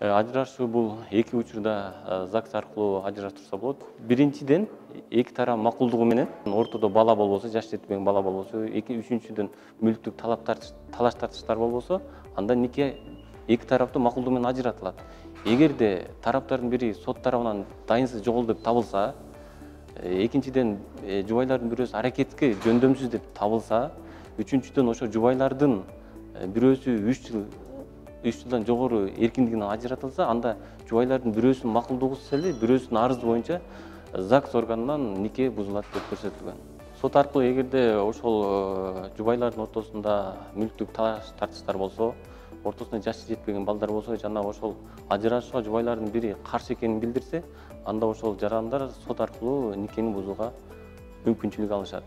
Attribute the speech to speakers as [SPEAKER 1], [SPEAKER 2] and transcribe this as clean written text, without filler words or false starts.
[SPEAKER 1] Ажырашуу бул эки учурда ЗАГС аркылуу ажыраштырса болот. Биринчиден, эки тарап макулдугу менен ортодо бала болбосо, жаш жетпеген бала болбосо, үчүнчүдөн мүлктүк талаш тартыштар болбосо, анда нике эки тараптын макулдугу менен ажыратылат. Эгерде тараптардын бири сот тарабынан дайынсыз жогол деп табылса, экинчиден жубайлардын бирөөсү аракетке жөндөмсүз деп табылса, үчүнчүдөн ошо жубайлардын бирөөсү 3 жылдан жогору эркиндигинен ажыратылса, анда жубайлардын бирөөсүнүн макулдугусуз эле бирөөсүнүн арызы боюнча ЗАГС органынан нике бузулат деп көрсөтүлгөн. Сот аркылуу эгерде ошол жубайлардын ортосунда мүлктүк талаш тартыштар болсо, ортосунда жашы жетпеген балдар болсо, жана ошол ажырашууга жубайлардын бири каршы экенин билдирсе, анда ошол жарандар сот аркылуу никени бузууга мүмкүнчүлүк алышат.